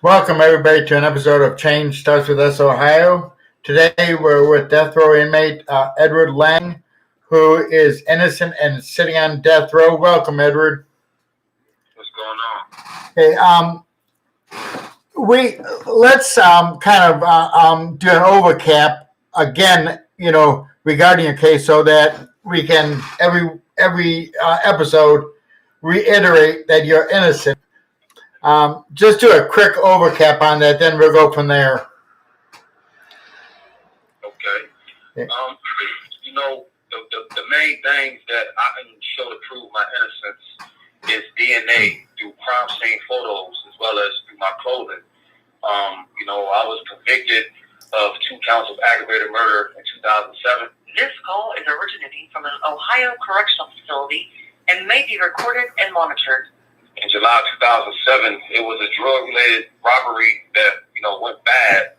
Welcome, everybody, to an episode of Change Starts With Us, Ohio. Today, we're with death row inmate Edward Lang, who is innocent and sitting on death row. Welcome, Edward. What's going on? Okay, let's kind of do an overcap again, regarding your case, so that we can every episode reiterate that you're innocent. Just do a quick overcap on that, then we'll go from there. Okay. Yeah. The main things that I can show to prove my innocence is DNA through crime scene photos as well as through my clothing. I was convicted of 2 counts of aggravated murder in 2007. This call is originating from an Ohio correctional facility and may be recorded and monitored. In July 2007, it was a drug-related robbery that, went bad.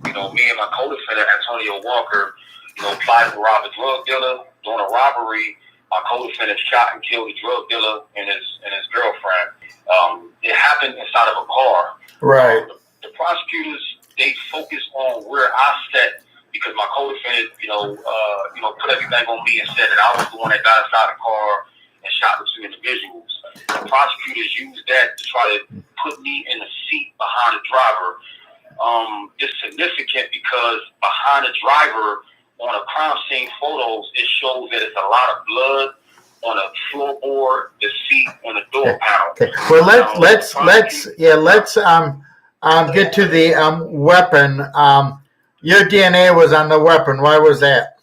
Me and my co-defendant, Antonio Walker, applied to rob a drug dealer. During a robbery, our co-defendant shot and killed the drug dealer and his girlfriend. It happened inside of a car. Right. The prosecutors, they focused on where I sat because my co-defendant, put everything on me and said that I was the one that got inside the car and shot the 2 individuals. The prosecutors used that to try to put me in the seat behind the driver. It's significant because behind the driver on a crime scene photos, it shows that it's a lot of blood on a floorboard, the seat, on the door panel. Okay. Well, let's get to the weapon. Your DNA was on the weapon. Why was that?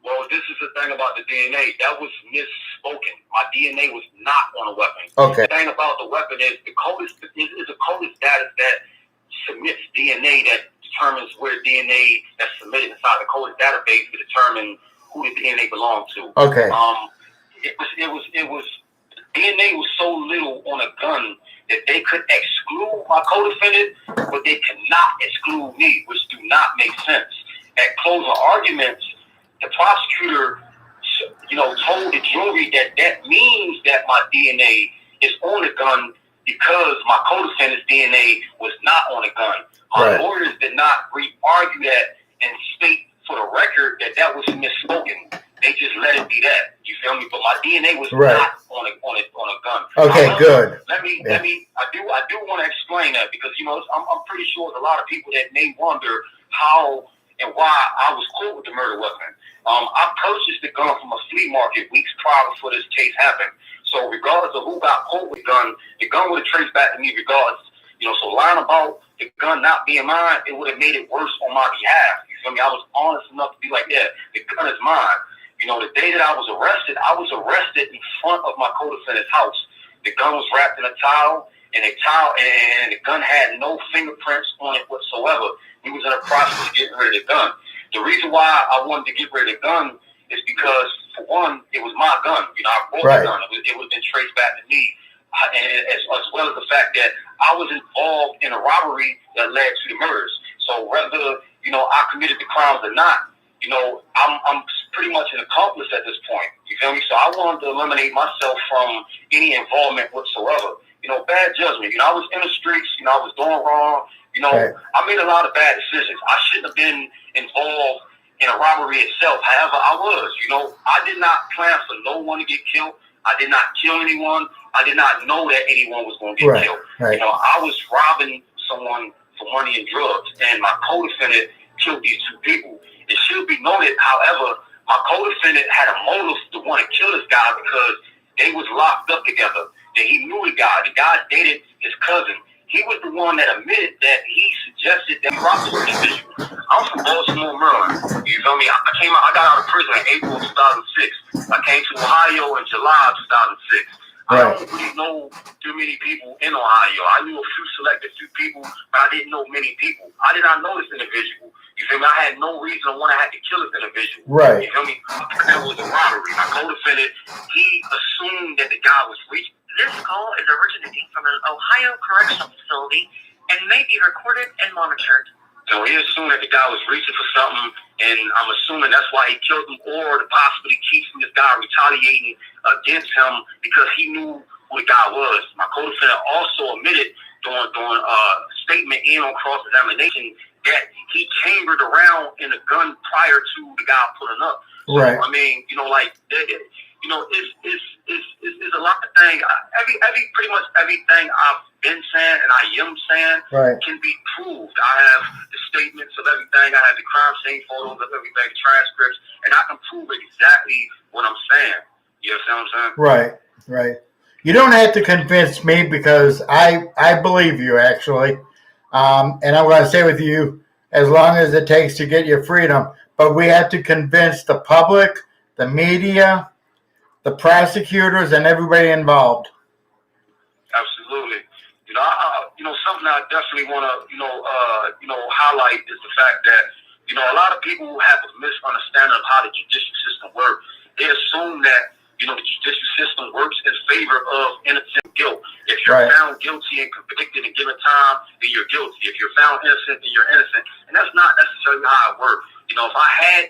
Well, this is the thing about the DNA. That was misspoken. My DNA was not on a weapon. Okay. The thing about the weapon is the code is a coded status that submits DNA that determines where DNA that's submitted inside the coded database to determine who the DNA belongs to. Okay. It was DNA was so little on a gun that they could exclude my co-defendant, but they cannot exclude me, which do not make sense. At closing arguments, the prosecutor, told the jury that means that my DNA is on the gun because my co-defendant's DNA was not on the gun. My lawyers did not re-argue that and state for the record that was misspoken. They just let it be that. You feel me? But my DNA was not on a gun. Okay, good. I do want to explain that because I'm pretty sure there's a lot of people that may wonder how and why I was caught with the murder weapon. I purchased the gun from a flea market weeks prior before this case happened. So regardless of who got caught with the gun would have traced back to me regardless. So lying about the gun not being mine, it would have made it worse on my behalf. You feel me? I was honest enough to be like, yeah, the gun is mine. The day that I was arrested in front of my co-defendant's house. The gun was wrapped in a towel, and the gun had no fingerprints on it whatsoever. We was in the process of getting rid of the gun. The reason why I wanted to get rid of the gun is because, for one, it was my gun. I bought the gun. It was been traced back to me, and as well as the fact that I was involved in a robbery that led to the murders. So whether I committed the crimes or not, I'm pretty much an accomplice at this point. You feel me? So I wanted to eliminate myself from any involvement whatsoever. Bad judgment. I was in the streets. I was doing wrong. I made a lot of bad decisions. I shouldn't have been involved in a robbery itself. However, I was. I did not plan for no one to get killed. I did not kill anyone. I did not know that anyone was going to get killed. Right. I was robbing someone for money and drugs, and my co-defendant killed these 2 people. It should be noted, however, my co-defendant had a motive to want to kill this guy because they was locked up together. And he knew the guy. The guy dated his cousin. He was the one that admitted that he suggested that he rob this individual. I'm from Baltimore, Maryland. You feel me? I got out of prison in April of 2006. I came to Ohio in July of 2006. I don't really know too many people in Ohio. I knew a few people, but I didn't know many people. I did not know this individual. You feel me? I had no reason to want to have to kill this individual. Right. You feel me? It was a robbery. My co-defendant, he assumed that the guy was reaching. This call is originating from an Ohio correctional facility and may be recorded and monitored. So he assumed that the guy was reaching for something, and I'm assuming that's why he killed him, or to possibly keep this guy retaliating against him because he knew who the guy was. My co-defendant also admitted during statement and on cross examination that he chambered around in the gun prior to the guy pulling up. So, Right. I mean, it's a lot of things. Pretty much everything I've been saying and I am saying Right. can be proved. I have the statements of everything. I have the crime scene photos of everything, transcripts, and I can prove exactly what I'm saying. You know what I'm saying? Right. Right. You don't have to convince me because I believe you actually, and I'm going to stay with you as long as it takes to get your freedom. But we have to convince the public, the media, the prosecutors, and everybody involved. Absolutely. Something I definitely want to, highlight is the fact that, a lot of people have a misunderstanding of how the judicial system works. They assume that, the judicial system works in favor of innocent guilt. If you're Right. found guilty and convicted in a given time, then you're guilty. If you're found innocent, then you're innocent. And that's not necessarily how it works.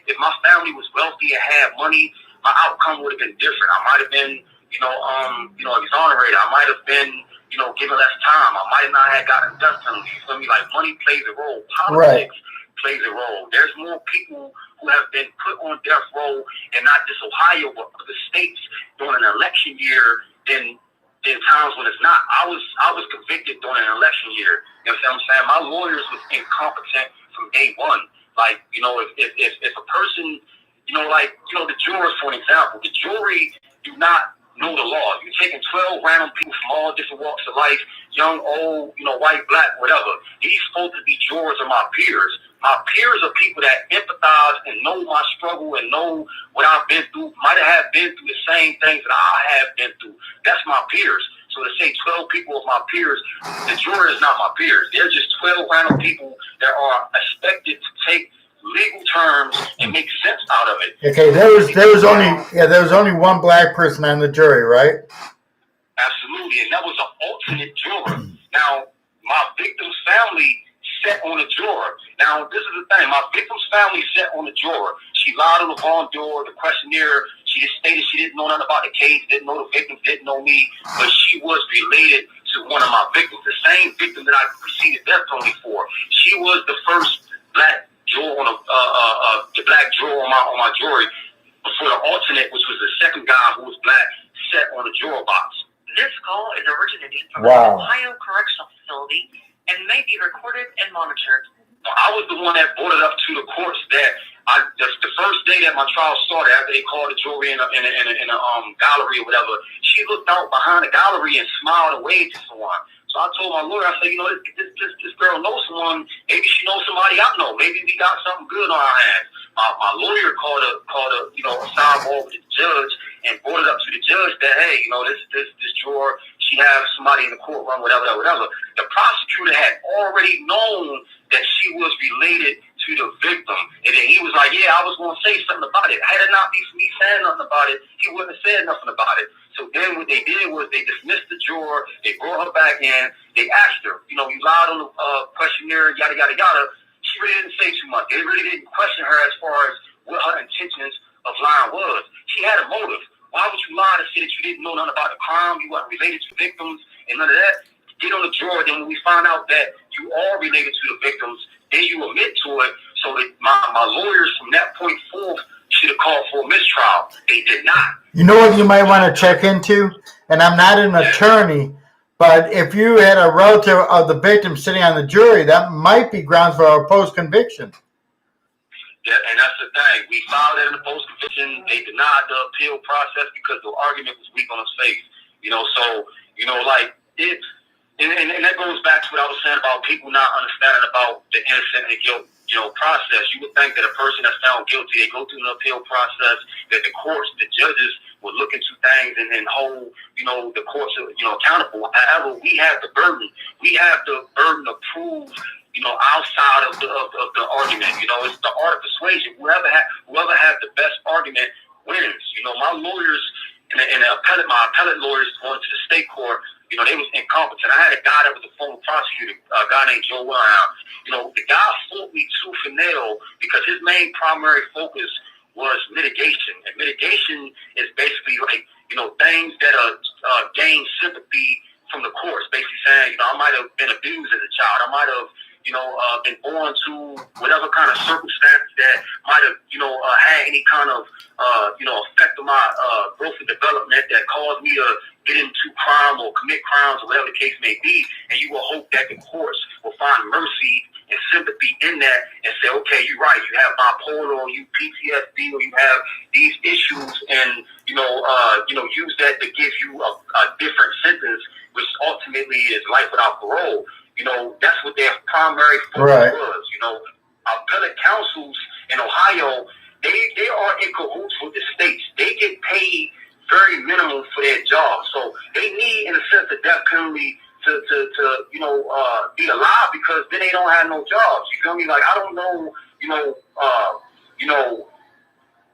If my family was wealthy and had money, my outcome would have been different. I might have been, exonerated. I might have been, given less time. I might not have gotten death penalty. You feel me? Like money plays a role. Politics plays a role. There's more people who have been put on death row, and not just Ohio, but other states during an election year than times when it's not. I was convicted during an election year. You know what I'm saying? My lawyers was incompetent from day one. Like, if a person, the jurors, for an example, the jury do not know the law. You're taking 12 random people from all different walks of life, young, old, white, black, whatever. These supposed to be jurors are my peers. My peers are people that empathize and know my struggle and know what I've been through, might have been through the same things that I have been through. That's my peers. So to say 12 people of my peers, the jury is not my peers. They're just 12 random people that are expected to take legal terms and make sense out of it. Okay, there was only one black person on the jury, right? Absolutely, and that was an alternate juror. Now, my victim's family sat on a juror. Now, this is the thing. My victim's family sat on a juror. She lied on the wrong door. The questionnaire, she just stated she didn't know nothing about the case, didn't know the victims, didn't know me, but she was related to one of my victims, the same victim that I received death penalty for. She was the first black juror on the black juror on my jury before the alternate, which was the second guy who was black, sat on the juror box. This call is originating from Wow. an Ohio correctional facility and may be recorded and monitored. I was the one that brought it up to the courts that the first day that my trial started, after they called the jury in a gallery or whatever, she looked out behind the gallery and smiled and waved to someone. So I told my lawyer, I said, this girl knows someone. Maybe she knows somebody I know. Maybe we got something good on our hands. My lawyer called a sidebar with the judge and brought it up to the judge that, hey, this juror, she has somebody in the courtroom, whatever. The prosecutor had already known that she was related to the victim. And then he was like, yeah, I was going to say something about it. Had it not been for me saying nothing about it, he wouldn't have said nothing about it. So then what they did was they dismissed the juror, they brought her back in, they asked her, you lied on the questionnaire, yada, yada, yada. She really didn't say too much. They really didn't question her as far as what her intentions of lying was. She had a motive. Why would you lie to say that you didn't know nothing about the crime, you weren't related to victims, and none of that? Get on the juror, then when we find out that you are related to the victims, then you admit to it. So that my lawyers from that point forth should have called for a mistrial. They did not. You know what you might want to check into? And I'm not an attorney, but if you had a relative of the victim sitting on the jury, that might be grounds for a post-conviction. Yeah, and that's the thing. We filed it in the post-conviction. They denied the appeal process because the argument was weak on its face. And that goes back to what I was saying about people not understanding about the innocent and guilt, process. You would think that a person that's found guilty, they go through an appeal process, that the courts, the judges would look into things and hold, the courts, accountable. However, we have the burden. We have the burden to prove, outside of the argument. It's the art of persuasion. Whoever has the best argument wins. My lawyers and my appellate lawyers going to the state court, they was incompetent. I had a guy that was a former prosecutor, a guy named Joe Wilhelm. The guy fought me tooth and nail because his main primary focus was mitigation. And mitigation is basically like, things that gain sympathy from the courts, basically saying, saying, I might have been abused as a child. I might have, been born to whatever kind of circumstance that might have, had any kind of, effect on my growth and development that caused me to get into crime or commit crimes or whatever the case may be. And you will hope that the courts will find mercy and sympathy in that and say, okay, you're right. You have bipolar or you PTSD or you have these issues and, use that to give you a different sentence, which ultimately is life without parole. That's what their primary focus was. Appellate councils in Ohio, they are in cahoots with the states. They get paid very minimum for their job. So they need, in a sense, the death penalty to be alive because then they don't have no jobs. You feel me? Like, I don't know,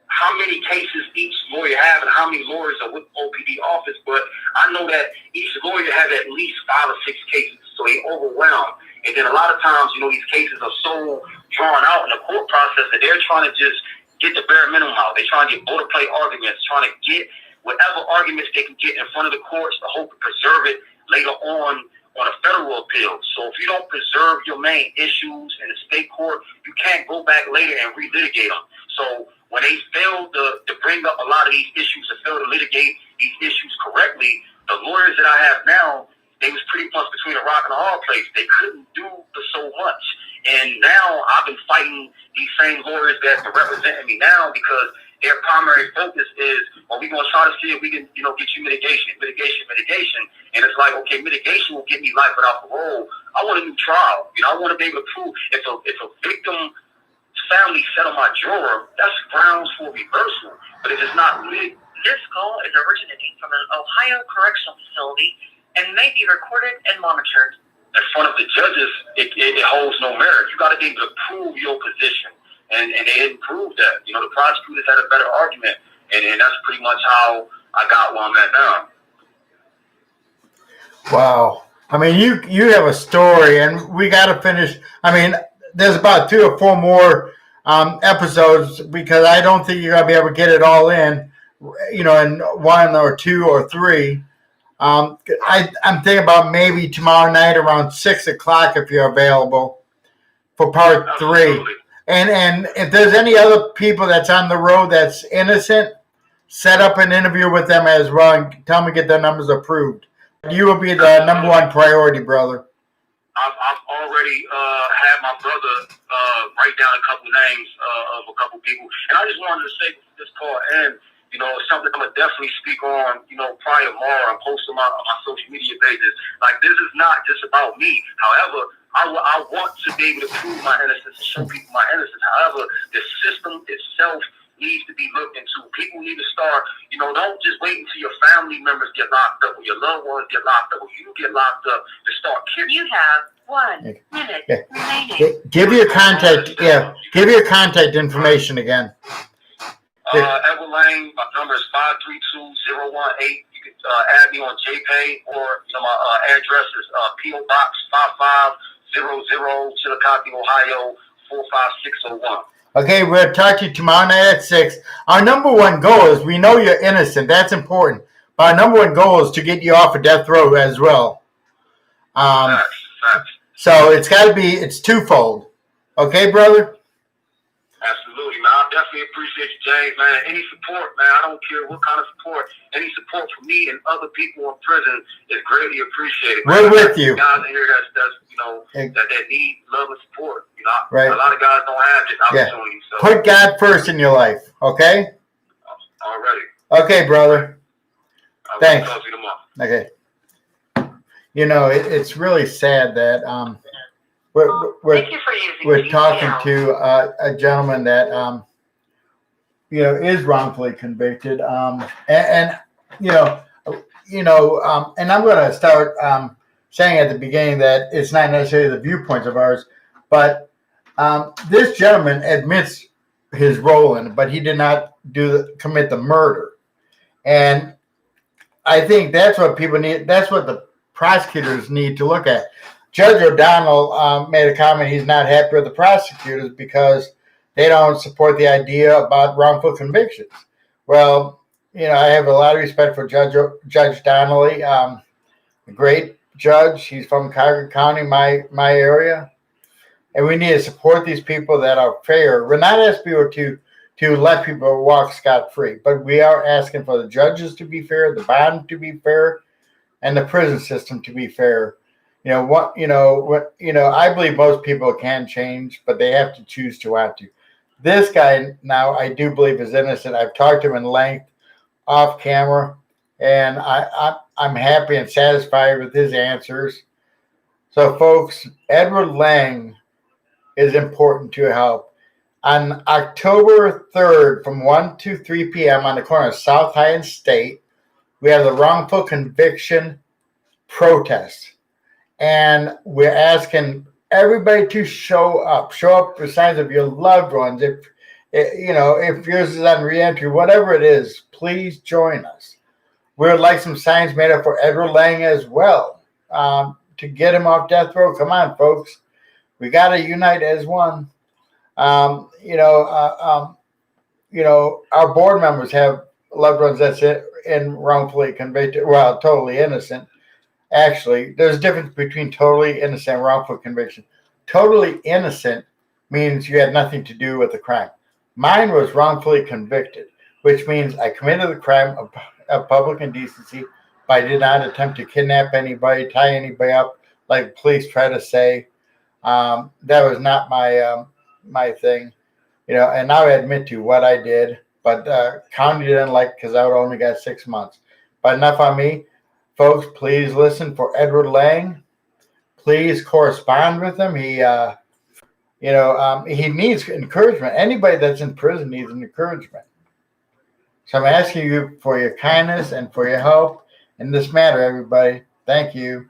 how many cases each lawyer have and how many lawyers are with OPD office, but I know that each lawyer has at least 5 or 6 cases, so they overwhelmed. And then a lot of times, these cases are so drawn out in the court process that they're trying to just get the bare minimum out. They're trying to get boilerplate arguments, trying to get whatever arguments they can get in front of the courts to hope to preserve it later on a federal appeal. So if you don't preserve your main issues in the state court, you can't go back later and relitigate them. So when they failed to bring up a lot of these issues and failed to litigate these issues correctly, the lawyers that I have now, they was pretty much between a rock and a hard place. They couldn't do so much. And now I've been fighting these same lawyers that are representing me now because their primary focus is, well, we're going to try to see if we can, get you mitigation. And it's like, okay, mitigation will get me life without parole. I want a new trial. I want to be able to prove if a victim family settle my juror, that's grounds for reversal. But if it's not lit, this call is originating from an Ohio correctional facility and may be recorded and monitored. In front of the judges, it holds no merit. You got to be able to prove your position. And they didn't prove that. The prosecutors had a better argument. And that's pretty much how I got where I'm at now. Wow. I mean, you have a story, and we got to finish. I mean, there's about 2 or 4 more episodes because I don't think you're going to be able to get it all in, in 1 or 2 or 3. I'm thinking about maybe tomorrow night around 6 o'clock if you're available for part 3. And if there's any other people that's on the road that's innocent, set up an interview with them as well and tell them to get their numbers approved. You will be the number 1 priority, brother. I've already had my brother write down a couple names of a couple people. And I just wanted to say this call and something I'm going to definitely speak on, probably tomorrow and post on my social media pages. Like, this is not just about me. However, I want to be able to prove my innocence and show people my innocence. However, the system itself needs to be looked into. People need to start, don't just wait until your family members get locked up or your loved ones get locked up or you get locked up to start killing. You have 1 minute remaining. Give your contact, give your contact information again. Edward Lane, my number is 532-018. You can add me on JPay or my address is P.O. Box 5500, Chillicothe, Ohio 45601. Okay, we'll talk to you tomorrow night at 6. Our number 1 goal is, we know you're innocent. That's important. But our number 1 goal is to get you off of death row as well. Facts. So it's twofold. Okay, brother? Absolutely, man. I definitely appreciate you, James, man. Any support, man, I don't care what kind of support. Any support from me and other people in prison is greatly appreciated. We're with you. Guys in here that need love and support. Right. A lot of guys don't have this opportunity. So. Put God first in your life, okay? Already. Okay, brother. Thanks. Talk to you tomorrow. Okay. It's really sad that Thank you for using we're talking GPL. to a gentleman that is wrongfully convicted, and I'm going to start saying at the beginning that it's not necessarily the viewpoints of ours, but this gentleman admits his role in it, but he did not commit the murder, and I think that's what people need. That's what the prosecutors need to look at. Judge O'Donnell made a comment he's not happy with the prosecutors because they don't support the idea about wrongful convictions. Well, I have a lot of respect for Judge Donnelly, a great judge. He's from Cuyahoga County, my area. And we need to support these people that are fair. We're not asking people to let people walk scot-free, but we are asking for the judges to be fair, the bond to be fair, and the prison system to be fair. I believe most people can change, but they have to choose to want to. This guy now, I do believe, is innocent. I've talked to him in length off camera, and I'm happy and satisfied with his answers. So, folks, Edward Lang is important to help. On October 3rd, from 1 to 3 p.m. on the corner of South High and State, we have the wrongful conviction protest. And we're asking everybody to show up with signs of your loved ones. If yours is on reentry, whatever it is, please join us. We would like some signs made up for Edward Lang as well, to get him off death row. Come on, folks. We got to unite as one. Our board members have loved ones that's in wrongfully convicted, well, totally innocent. Actually, there's a difference between totally innocent and wrongful conviction. Totally innocent means you had nothing to do with the crime. Mine was wrongfully convicted, which means I committed the crime of public indecency, but I did not attempt to kidnap anybody, tie anybody up, like police try to say. That was not my thing, and now I admit to what I did, but county didn't like because I would only got 6 months. But enough on me. Folks, please listen for Edward Lang. Please correspond with him. He needs encouragement. Anybody that's in prison needs an encouragement. So I'm asking you for your kindness and for your help in this matter, everybody. Thank you.